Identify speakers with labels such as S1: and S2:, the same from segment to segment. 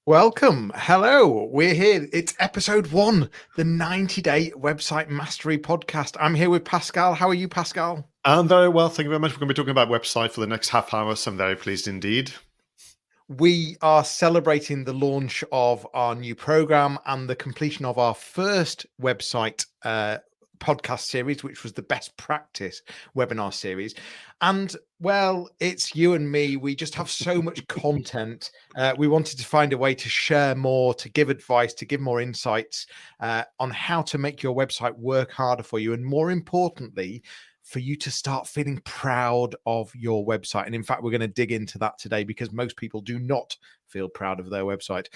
S1: Welcome. Hello. We're here. It's episode 1, the 90-day website mastery podcast. I'm here with Pascal. How are you, Pascal?
S2: I'm very well. Thank you very much. We're going to be talking about website for the next half hour, so I'm very pleased indeed.
S1: We are celebrating the launch of our new program and the completion of our first website podcast series, which was the best practice webinar series. And well, it's you and me. We just have so much content. We wanted to find a way to share more, to give advice, to give more insights on how to make your website work harder for you. And more importantly, for you to start feeling proud of your website. And in fact, we're going to dig into that today because most people do not feel proud of their website.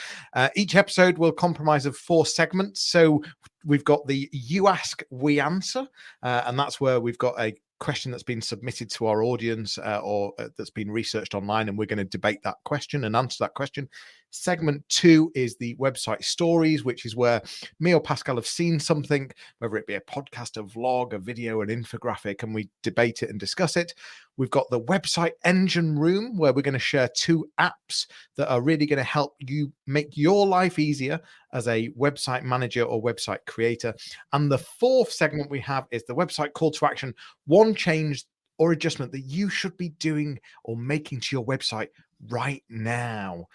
S1: Each episode will comprise of 4 segments. So we've got the You Ask, We Answer, and that's where we've got a question that's been submitted to our audience or that's been researched online, and we're going to debate that question and answer that question. Segment 2 is the website stories, which is where me or Pascal have seen something, whether it be a podcast, a vlog, a video, an infographic, and we debate it and discuss it. We've got the website engine room, where we're going to share 2 apps that are really going to help you make your life easier as a website manager or website creator. And the 4th segment we have is the website call to action, one change or adjustment that you should be doing or making to your website right now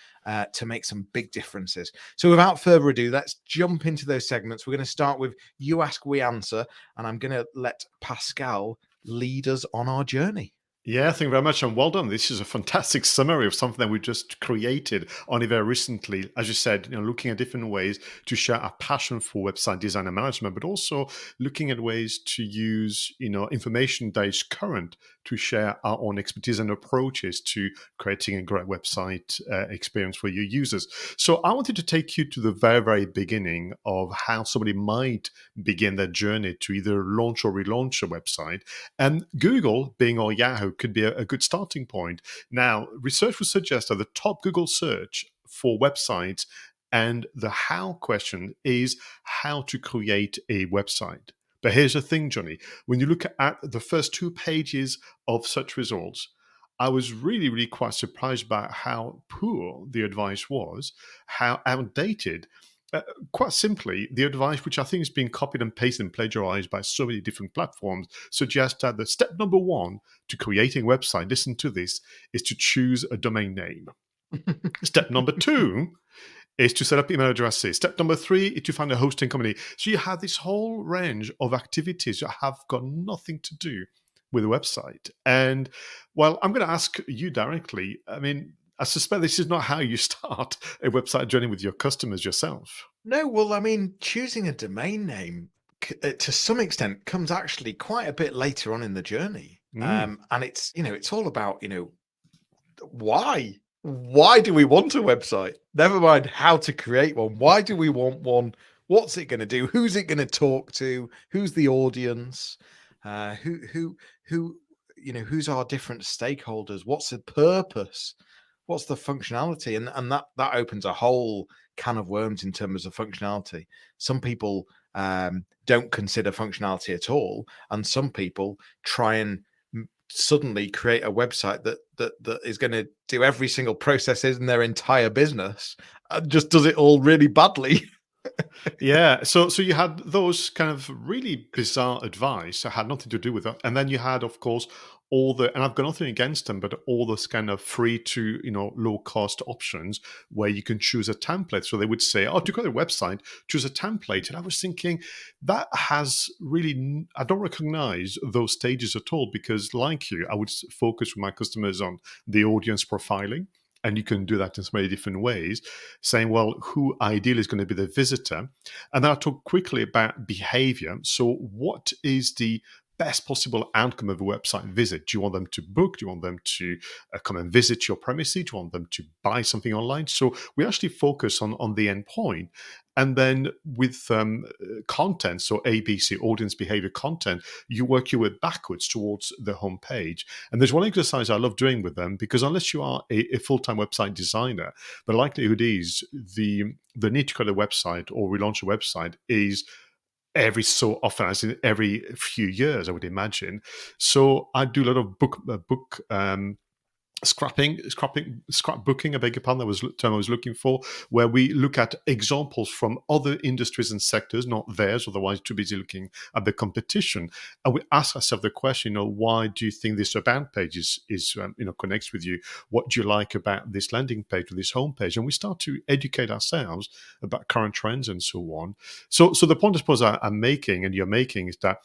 S1: to make some big differences. So without further ado, let's jump into those segments. We're going to start with You Ask, We Answer, and I'm going to let Pascal lead us on our journey.
S2: Yeah, thank you very much, and well done. This is a fantastic summary of something that we just created only very recently. As you said, looking at different ways to share our passion for website design and management, but also looking at ways to use, information that is current to share our own expertise and approaches to creating a great website experience for your users. So I wanted to take you to the very, very beginning of how somebody might begin their journey to either launch or relaunch a website. And Google, Bing or Yahoo, could be a good starting point. Now, research would suggest that the top Google search for websites and the how question is how to create a website. But here's the thing, Jonny. When you look at the first 2 pages of such results, I was really, really quite surprised by how poor the advice was, how outdated. Quite simply, the advice, which I think is being copied and pasted and plagiarized by so many different platforms, suggests that the step number 1 to creating a website, listen to this, is to choose a domain name. Step number 2 is to set up email addresses. Step number 3 is to find a hosting company. So you have this whole range of activities that have got nothing to do with a website. And well, I'm going to ask you directly. I mean, I suspect this is not how you start a website journey with your customers yourself.
S1: No, well, I mean, choosing a domain name to some extent comes actually quite a bit later on in the journey.
S2: Mm.
S1: And it's all about, why? Why do we want a website? Never mind how to create one. Why do we want one? What's it going to do? Who's it going to talk to? Who's the audience? Who, who's our different stakeholders? What's the purpose? What's the functionality? And that opens a whole can of worms in terms of functionality. Some people don't consider functionality at all, and some people try and suddenly create a website that is going to do every single process in their entire business, just does it all really badly.
S2: Yeah, so you had those kind of really bizarre advice that had nothing to do with that, and then you had, of course, all the, and I've got nothing against them, but all those kind of free to low cost options where you can choose a template. So they would say, "Oh, to create a website, choose a template," and I was thinking that has really, I don't recognize those stages at all because, like you, I would focus with my customers on the audience profiling. And you can do that in so many different ways, saying, well, who ideally is going to be the visitor? And then I'll talk quickly about behavior. So what is the best possible outcome of a website visit? Do you want them to book? Do you want them to come and visit your premises? Do you want them to buy something online? So we actually focus on the end point. And then with content, so ABC, audience behavior content, you work your way backwards towards the homepage. And there's one exercise I love doing with them because unless you are a full-time website designer, the likelihood is the need to create a website or relaunch a website is every so often, as in every few years, I would imagine. So I do a lot of book scrapbooking, I beg your pardon, that was the term I was looking for, where we look at examples from other industries and sectors, not theirs, otherwise too busy looking at the competition. And we ask ourselves the question, why do you think this about page is connects with you? What do you like about this landing page or this homepage? And we start to educate ourselves about current trends and so on. So the point I suppose I'm making and you're making is that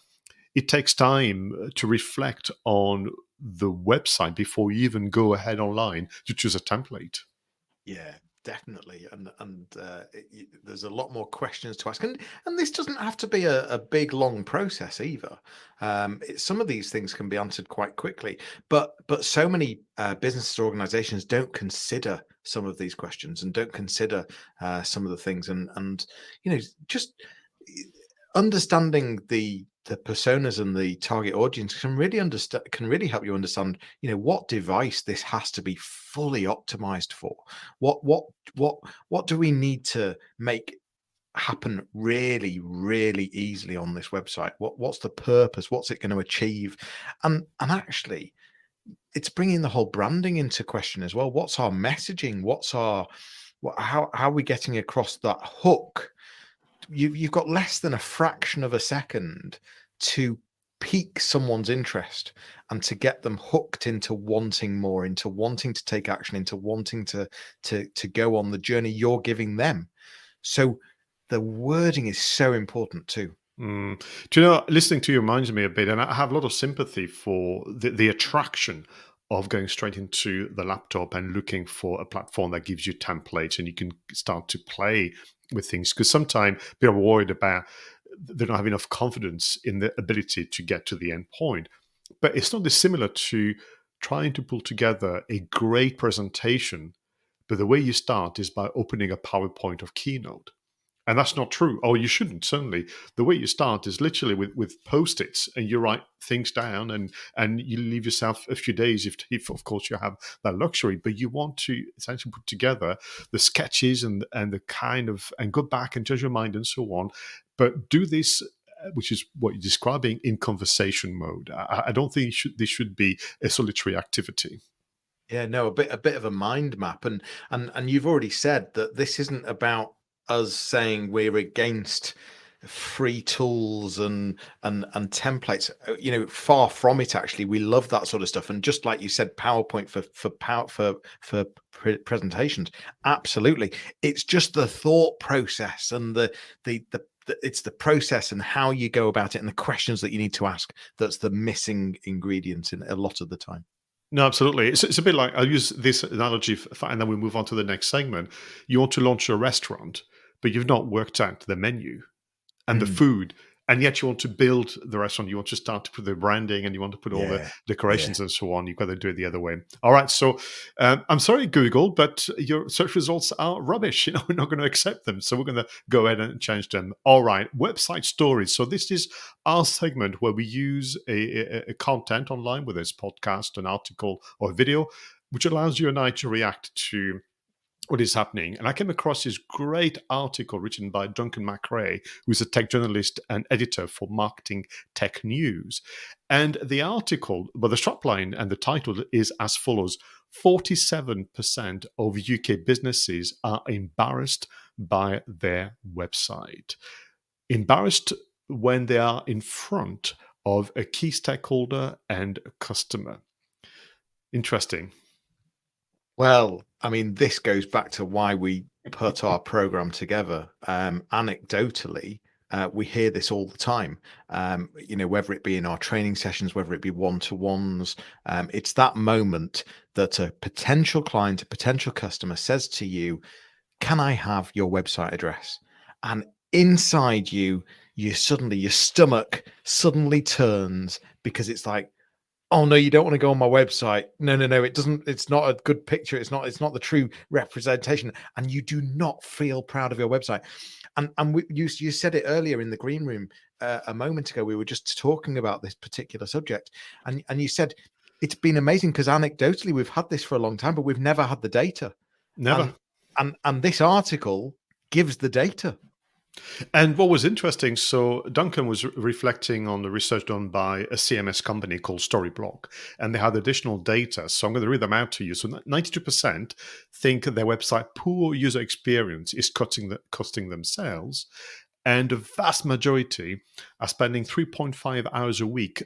S2: it takes time to reflect on the website before you even go ahead online to choose a template.
S1: Yeah, definitely. There's a lot more questions to ask, and this doesn't have to be a big long process either. Some of these things can be answered quite quickly, but so many businesses or organizations don't consider some of these questions and don't consider some of the things, and just understanding the personas and the target audience can really help you understand what device this has to be fully optimized for. What do we need to make happen really easily on this website? What's the purpose? What's it going to achieve? And actually, it's bringing the whole branding into question as well. What's our messaging? How are we getting across that hook? You've got less than a fraction of a second to pique someone's interest and to get them hooked into wanting more, into wanting to take action, into wanting to go on the journey you're giving them. So the wording is so important too.
S2: Do you know, listening to you reminds me a bit, and I have a lot of sympathy for the attraction of going straight into the laptop and looking for a platform that gives you templates and you can start to play with things. Because sometimes people are worried about they don't have enough confidence in the ability to get to the end point. But it's not dissimilar to trying to pull together a great presentation. But the way you start is by opening a PowerPoint of Keynote. And that's not true. Oh, you shouldn't, certainly. The way you start is literally with post-its and you write things down and you leave yourself a few days if of course you have that luxury. But you want to essentially put together the sketches and the kind of and go back and judge your mind and so on. But do this, which is what you're describing, in conversation mode. I don't think this should be a solitary activity.
S1: Yeah, no, a bit of a mind map, and you've already said that this isn't about us saying we're against free tools and templates. Far from it. Actually, we love that sort of stuff. And just like you said, PowerPoint for presentations, absolutely. It's just the thought process and it's the process and how you go about it and the questions that you need to ask that's the missing ingredient in a lot of the time.
S2: No, absolutely. It's a bit like I'll use this analogy, and then we move on to the next segment. You want to launch a restaurant, but you've not worked out the menu and the
S1: Mm,
S2: food, and yet you want to build the restaurant. You want to start to put the branding, and you want to put all the
S1: yeah, yeah.
S2: decorations and so on. You've got to do it the other way. All right. So I'm sorry, Google, but your search results are rubbish. We're not going to accept them. So we're going to go ahead and change them. All right. Website stories. So this is our segment where we use a content online, whether it's podcast, an article, or a video, which allows you and I to react to what is happening. And I came across this great article written by Duncan McRae, who's a tech journalist and editor for Marketing Tech News. And the article, well, the strapline and the title is as follows: 47% of UK businesses are embarrassed by their website. Embarrassed when they are in front of a key stakeholder and a customer. Interesting.
S1: Well, I mean, this goes back to why we put our program together. Anecdotally, we hear this all the time. Whether it be in our training sessions, whether it be one-to-ones, it's that moment that a potential client, a potential customer says to you, "Can I have your website address?" And inside you, your stomach suddenly turns because it's like, oh no, you don't want to go on my website. No, it doesn't. It's not a good picture. It's not the true representation, and you do not feel proud of your website. You said it earlier in the green room a moment ago. We were just talking about this particular subject, and you said it's been amazing because anecdotally we've had this for a long time, but we've never had the data.
S2: Never.
S1: And this article gives the data.
S2: And what was interesting, so Duncan was reflecting on the research done by a CMS company called Storyblock, and they had additional data. So I'm going to read them out to you. So 92% think their website poor user experience is costing them sales, and a vast majority are spending 3.5 hours a week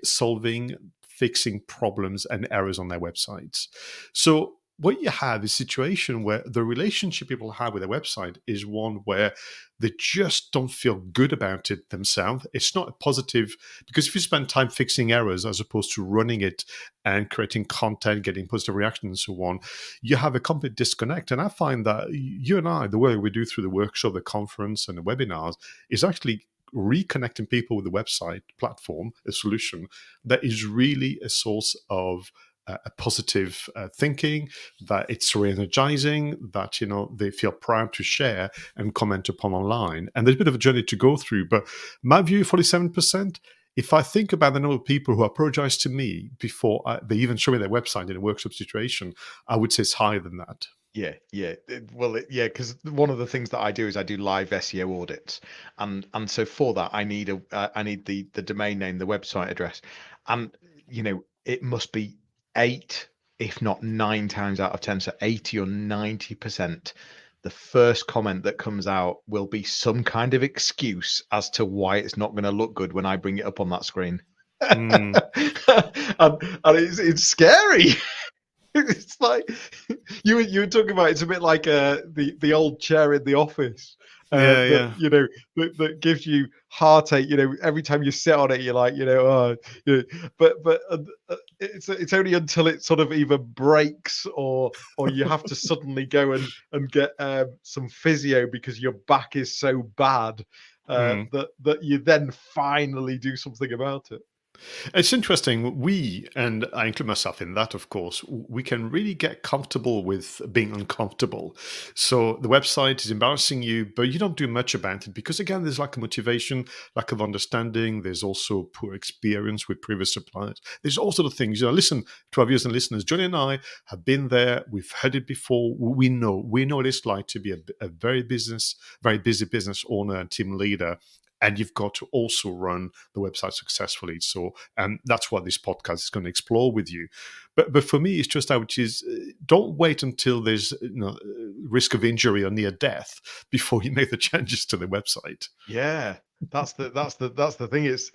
S2: fixing problems and errors on their websites. So what you have is a situation where the relationship people have with their website is one where they just don't feel good about it themselves. It's not a positive, because if you spend time fixing errors as opposed to running it and creating content, getting positive reaction and so on, you have a complete disconnect. And I find that you and I, the work we do through the workshop, the conference and the webinars is actually reconnecting people with the website platform, a solution that is really a source of a positive thinking, that it's re-energizing, that they feel proud to share and comment upon online. And there's a bit of a journey to go through, but my view, 47%. If I think about the number of people who apologize to me before they even show me their website in a workshop situation, I would say it's higher than that.
S1: Yeah, yeah. Yeah, because one of the things that I do is I do live SEO audits, and so for that I need I need the domain name, the website address, and it must be 8, if not 9 times out of 10, so 80 or 90%. The first comment that comes out will be some kind of excuse as to why it's not going to look good when I bring it up on that screen.
S2: Mm,
S1: And it's scary. It's like you were talking about. It's a bit like the old chair in the office
S2: yeah,
S1: that
S2: yeah.
S1: that gives you heartache. Every time you sit on it, you're like, oh, but it's only until it sort of either breaks or you have to suddenly go and get some physio because your back is so bad
S2: Mm.
S1: that you then finally do something about it.
S2: It's interesting. We, and I include myself in that, of course, we can really get comfortable with being uncomfortable. So the website is embarrassing you, but you don't do much about it because, again, there's lack of motivation, lack of understanding. There's also poor experience with previous suppliers. There's all sort of things. Listen to our viewers and listeners. Jonny and I have been there. We've heard it before. We know what it's like to be a very busy business owner and team leader, and you've got to also run the website successfully. So, and that's what this podcast is going to explore with you. But for me, it's just that, which is, don't wait until there's risk of injury or near death before you make the changes to the website.
S1: Yeah, that's the thing. It's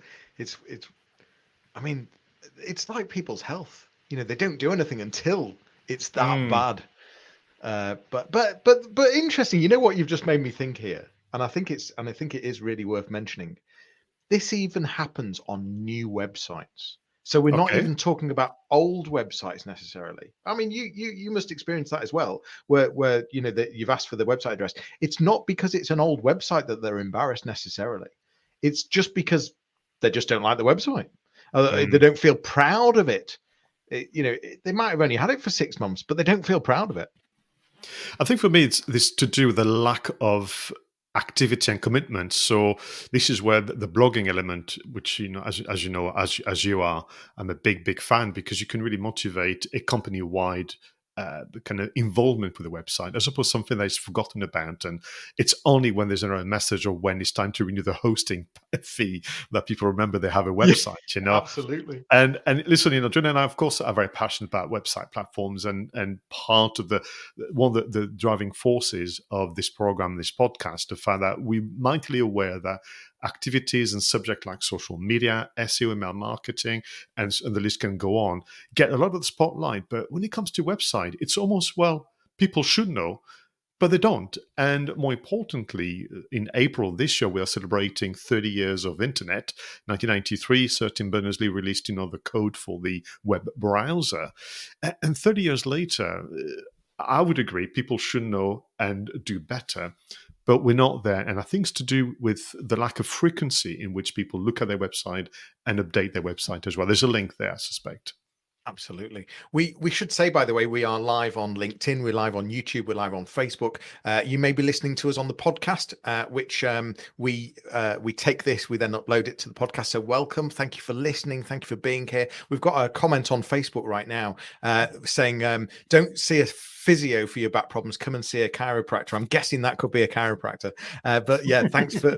S1: I mean, it's like people's health. They don't do anything until it's that
S2: Mm,
S1: bad. But interesting. You know what you've just made me think here, and I think it is really worth mentioning. This even happens on new websites. So we're not
S2: okay.
S1: even talking about old websites necessarily. I mean, you must experience that as well, where that you've asked for the website address. It's not because it's an old website that they're embarrassed necessarily. It's just because they just don't like the website. They
S2: Mm.
S1: don't feel proud of it. They might have only had it for 6 months, but they don't feel proud of it.
S2: I think for me, it's this to do with the lack of activity and commitment. So this is where the blogging element, which as you are, I'm a big fan, because you can really motivate a company wide kind of involvement with the website, as opposed to something that is forgotten about, and it's only when there's a message or when it's time to renew the hosting fee that people remember they have a
S1: Yeah,
S2: website.
S1: absolutely.
S2: And listen, John and I, of course, are very passionate about website platforms, and part of one of the driving forces of this program, this podcast, the fact that we're mightily aware that activities and subjects like social media, SEO, email marketing, and the list can go on, get a lot of the spotlight. But when it comes to website, it's almost, well, people should know, but they don't. And more importantly, in April this year, we are celebrating 30 years of internet. 1993, Tim Berners-Lee released, the code for the web browser. And 30 years later, I would agree, people should know and do better. But we're not there. And I think it's to do with the lack of frequency in which people look at their website and update their website as well. There's a link there, I suspect.
S1: Absolutely. We should say, by the way, we are live on LinkedIn, we're live on YouTube, we're live on Facebook. You may be listening to us on the podcast, which we take this, we then upload it to the podcast. So welcome, thank you for listening, thank you for being here. We've got a comment on Facebook right now saying, don't see a physio for your back problems, come and see a chiropractor. I'm guessing that could be a chiropractor. But yeah, thanks for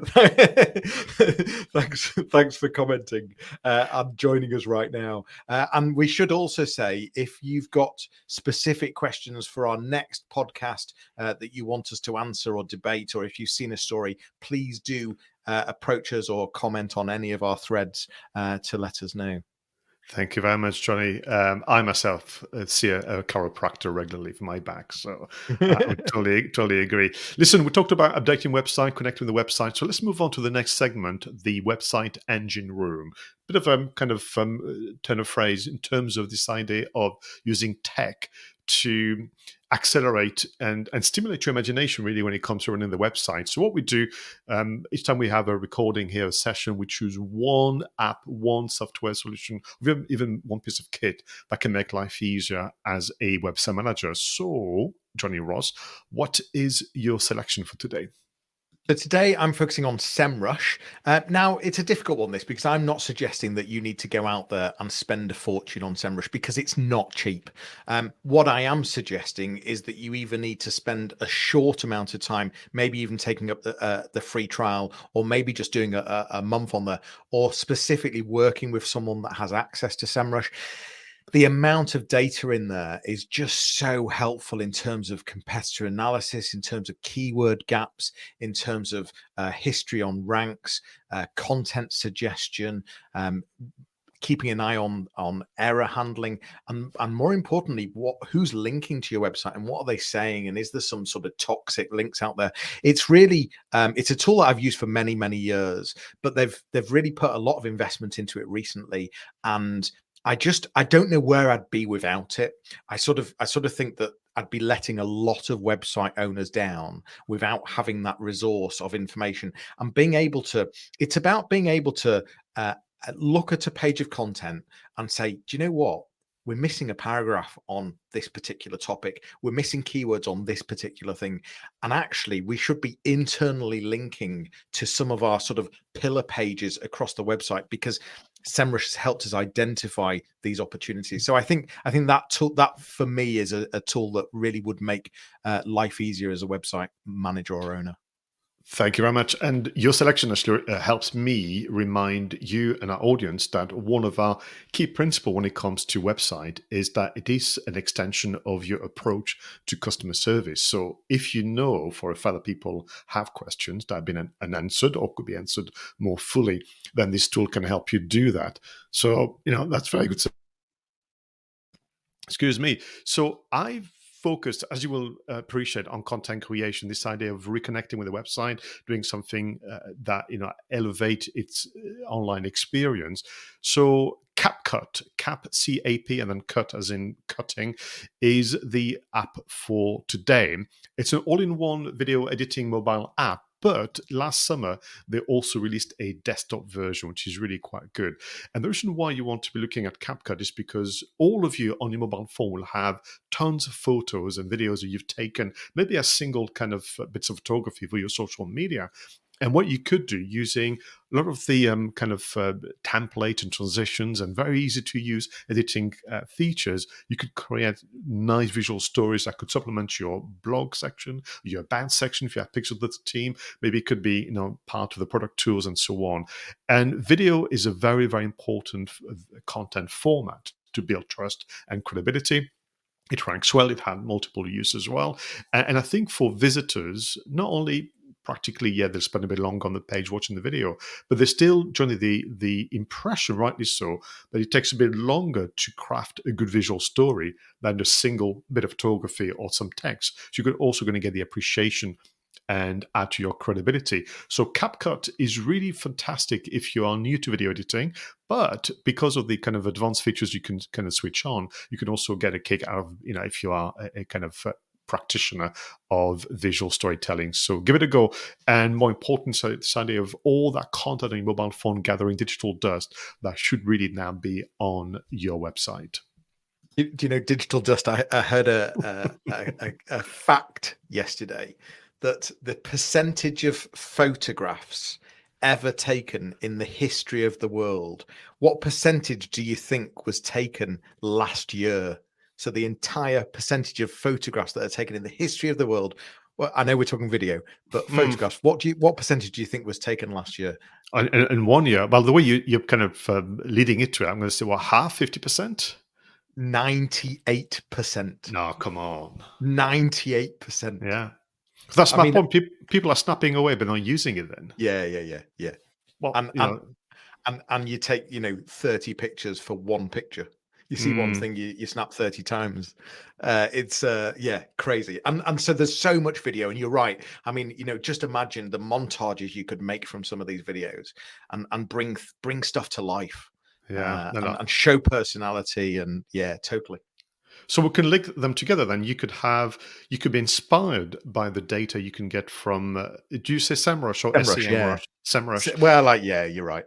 S1: thanks for commenting and joining us right now. And we should also say, if you've got specific questions for our next podcast that you want us to answer or debate, or if you've seen a story, please do approach us or comment on any of our threads to let us know.
S2: Thank you very much, Jonny. I myself see a chiropractor regularly for my back, so I would totally agree. Listen, we talked about updating website, connecting with the website, so let's move on to the next segment, the website engine room. Bit of a kind of turn of phrase in terms of this idea of using tech to accelerate and stimulate your imagination, really, when it comes to running the website. So what we do, each time we have a recording here, a session, we choose one app, one software solution, even one piece of kit that can make life easier as a website manager. So, Jonny Ross, what is your selection for today?
S1: So today I'm focusing on SEMrush. Now, it's a difficult one, this, because I'm not suggesting that you need to go out there and spend a fortune on SEMrush, because it's not cheap. What I am suggesting is that you either need to spend a short amount of time, maybe even taking up the free trial, or maybe just doing a month on there, or specifically working with someone that has access to SEMrush. The amount of data in there is just so helpful in terms of competitor analysis, in terms of keyword gaps, in terms of history on ranks, content suggestion, keeping an eye on error handling, and more importantly, who's linking to your website and what are they saying, and is there some sort of toxic links out there? It's really it's a tool that I've used for many years, but they've really put a lot of investment into it recently, and I don't know where I'd be without it. I sort of think that I'd be letting a lot of website owners down without having that resource of information and being able to. It's about being able to look at a page of content and say, do you know what? We're missing a paragraph on this particular topic. We're missing keywords on this particular thing. And actually, we should be internally linking to some of our sort of pillar pages across the website, because SEMrush has helped us identify these opportunities. So I think that tool, that for me, is a tool that really would make life easier as a website manager or owner.
S2: Thank you very much. And your selection actually helps me remind you and our audience that one of our key principles when it comes to website is that it is an extension of your approach to customer service. So if you know for a fact that people have questions that have been unanswered or could be answered more fully, then this tool can help you do that. So, that's very good. Excuse me. So I've focused, as you will appreciate, on content creation, this idea of reconnecting with the website, doing something that elevate its online experience. So CapCut, CAP, and then cut as in cutting, is the app for today. It's an all-in-one video editing mobile app. But last summer, they also released a desktop version, which is really quite good. And the reason why you want to be looking at CapCut is because all of you on your mobile phone will have tons of photos and videos that you've taken, maybe a single kind of bits of photography for your social media. And what you could do using a lot of the template and transitions and very easy to use editing features, you could create nice visual stories that could supplement your blog section, your band section if you have pictures of the team. Maybe it could be part of the product tools and so on. And video is a very, very important content format to build trust and credibility. It ranks well. It had multiple use as well. And I think for visitors, not only practically, they'll spend a bit longer on the page watching the video, but there's still generally the impression, rightly so, that it takes a bit longer to craft a good visual story than a single bit of photography or some text. So you're also going to get the appreciation and add to your credibility. So CapCut is really fantastic if you are new to video editing, but because of the kind of advanced features you can kind of switch on, you can also get a kick out of, if you are a kind of practitioner of visual storytelling. So give it a go. And more important, so this idea of all that content on your mobile phone gathering digital dust, that should really now be on your website.
S1: Do you know digital dust? I heard a fact yesterday that the percentage of photographs ever taken in the history of the world, what percentage do you think was taken last year? So the entire percentage of photographs that are taken in the history of the world. Well, I know we're talking video, but
S2: Mm.
S1: photographs. What percentage do you think was taken last year?
S2: In 1 year, well, the way you're kind of leading it to it, I'm going to say, what, half, 50%?
S1: 98%.
S2: No, come on.
S1: 98%.
S2: Yeah. That's
S1: I
S2: my
S1: mean,
S2: point. People are snapping away, but not using it then.
S1: yeah.
S2: Well,
S1: And and and you take 30 pictures for one picture. You see one
S2: mm,
S1: thing, you snap 30 times. It's yeah, crazy. And so there's so much video, and you're right. I mean, just imagine the montages you could make from some of these videos, and bring stuff to life,
S2: yeah. No, no.
S1: and show personality, and yeah, totally.
S2: So we can link them together then. You could be inspired by the data you can get from, do you say SEMrush or
S1: SEMrush, yeah.
S2: SEMrush? SEMrush.
S1: Well, like, yeah, you're right.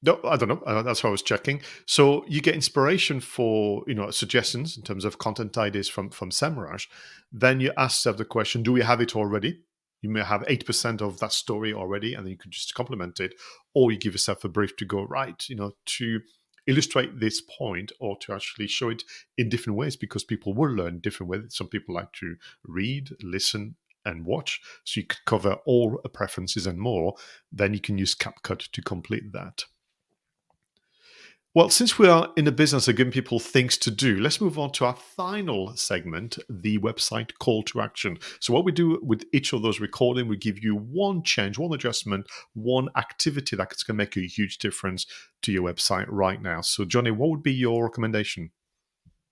S2: No, I don't know. That's what I was checking. So you get inspiration for suggestions in terms of content ideas from SEMrush. Then you ask yourself the question: do we have it already? You may have 8% of that story already, and then you can just complement it, or you give yourself a brief to go right. To illustrate this point or to actually show it in different ways, because people will learn different ways. Some people like to read, listen, and watch, so you could cover all preferences and more. Then you can use CapCut to complete that. Well, since we are in the business of giving people things to do, let's move on to our final segment, the website call to action. So what we do with each of those recording, we give you one change, one adjustment, one activity that's going to make a huge difference to your website right now. So Jonny, what would be your recommendation?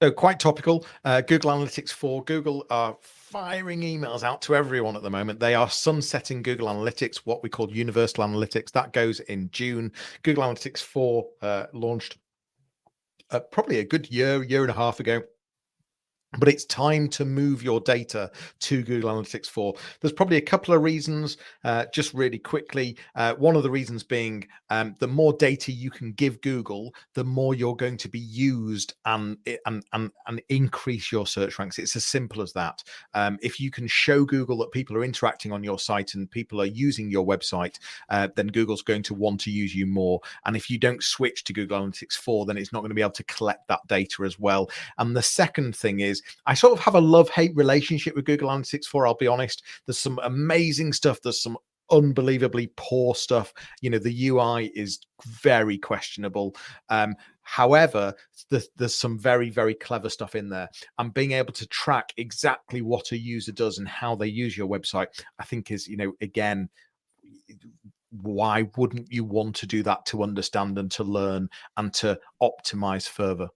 S1: So quite topical. Google Analytics 4. Google are firing emails out to everyone at the moment. They are sunsetting Google Analytics, what we call Universal Analytics. That goes in June. Google Analytics 4 launched probably a good year and a half ago. But it's time to move your data to Google Analytics 4. There's probably a couple of reasons, just really quickly. One of the reasons being the more data you can give Google, the more you're going to be used and increase your search ranks. It's as simple as that. If you can show Google that people are interacting on your site and people are using your website, then Google's going to want to use you more. And if you don't switch to Google Analytics 4, then it's not going to be able to collect that data as well. And the second thing is, I sort of have a love-hate relationship with Google Analytics 4, I'll be honest. There's some amazing stuff. There's some unbelievably poor stuff. The UI is very questionable. However, there's some very, very clever stuff in there. And being able to track exactly what a user does and how they use your website, I think is, again, why wouldn't you want to do that to understand and to learn and to optimize further?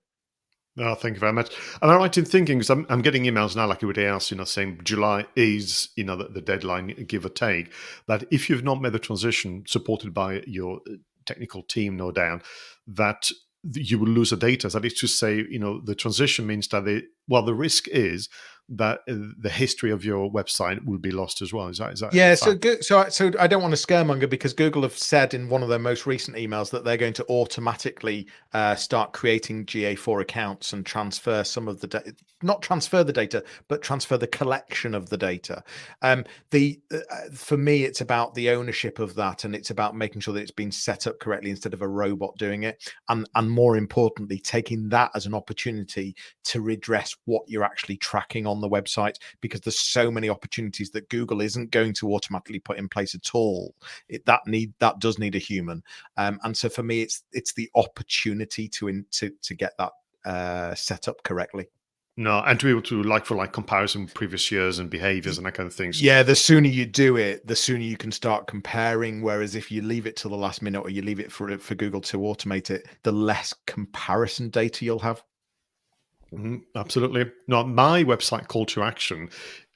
S2: Oh, thank you very much. Am I right in thinking, because I'm getting emails now like everybody else, saying July is, the deadline, give or take, that if you've not made the transition supported by your technical team, no doubt, that you will lose the data. That is to say, the transition means that the risk is that the history of your website will be lost as well. Is that
S1: Yeah,
S2: a
S1: so
S2: fact?
S1: good. So I don't want to scaremonger, because Google have said in one of their most recent emails that they're going to automatically start creating GA4 accounts and transfer some of the data, not transfer the data, but transfer the collection of the data. The For me, it's about the ownership of that, and it's about making sure that it's been set up correctly instead of a robot doing it, and more importantly, taking that as an opportunity to redress what you're actually tracking on the website, because there's so many opportunities that Google isn't going to automatically put in place at all. That does need a human, and so for me, it's the opportunity to get that set up correctly.
S2: No, and to be able to like for like comparison previous years and behaviors and that kind of things.
S1: Yeah, the sooner you do it, the sooner you can start comparing. Whereas if you leave it till the last minute, or you leave it for Google to automate it, the less comparison data you'll have.
S2: Absolutely. Now, my website call to action,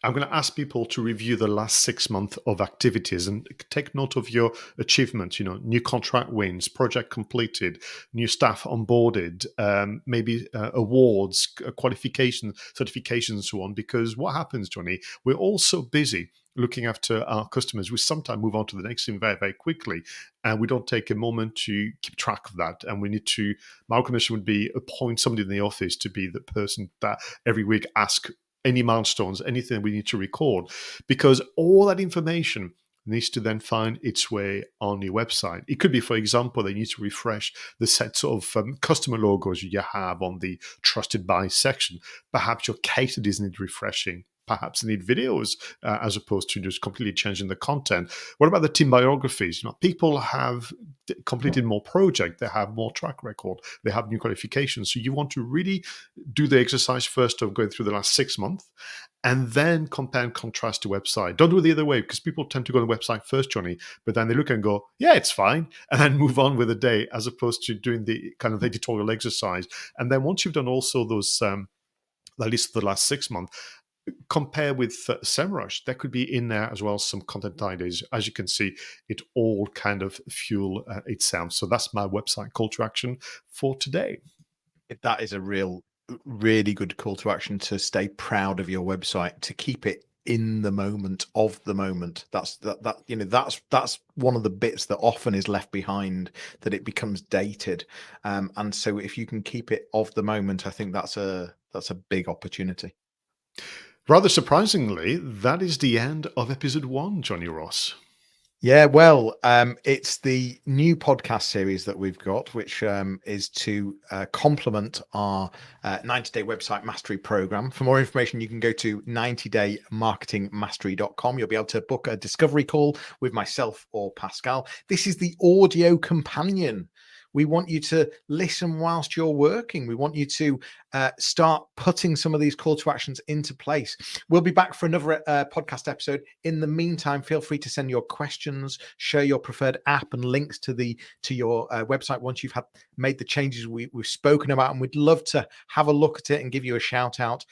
S2: I'm going to ask people to review the last 6 months of activities and take note of your achievements, new contract wins, project completed, new staff onboarded, maybe awards, qualifications, certifications, and so on. Because what happens, Jonny, we're all so busy looking after our customers, we sometimes move on to the next thing very, very quickly, and we don't take a moment to keep track of that. And we need to, my recommendation would be appoint somebody in the office to be the person that every week ask any milestones, anything we need to record, because all that information needs to then find its way on your website. It could be, for example, they need to refresh the sets of customer logos you have on the trusted by section. Perhaps your case studies need refreshing. Perhaps they need videos as opposed to just completely changing the content. What about the team biographies? People have completed more projects, they have more track record, they have new qualifications. So you want to really do the exercise first of going through the last 6 months and then compare and contrast the website. Don't do it the other way, because people tend to go to the website first, Jonny, but then they look and go, yeah, it's fine, and then move on with the day, as opposed to doing the kind of editorial exercise. And then once you've done also those, at least the last 6 months, compare with SEMrush. There could be in there as well some content ideas. As you can see, it all kind of fuel itself. So that's my website call to action for today.
S1: That is a really good call to action, to stay proud of your website, to keep it in the moment of the moment. That's one of the bits that often is left behind, that it becomes dated. And so if you can keep it of the moment, I think that's a big opportunity.
S2: Rather surprisingly, that is the end of episode 1, Jonny Ross.
S1: Yeah, well, it's the new podcast series that we've got, which is to complement our 90-day website mastery program. For more information, you can go to 90daymarketingmastery.com. You'll be able to book a discovery call with myself or Pascal. This is the audio companion. We want you to listen whilst you're working. We want you to start putting some of these call to actions into place. We'll be back for another podcast episode. In the meantime, feel free to send your questions, share your preferred app and links to your website once you've made the changes we've spoken about, and we'd love to have a look at it and give you a shout out.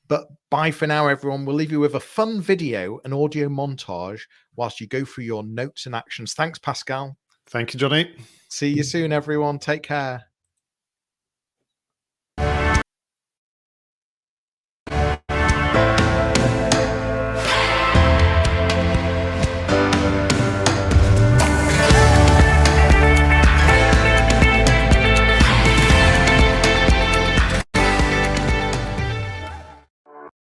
S1: But bye for now, everyone. We'll leave you with a fun video, an audio montage, whilst you go through your notes and actions. Thanks, Pascal.
S2: Thank you, Jonny.
S1: See you soon, everyone. Take care.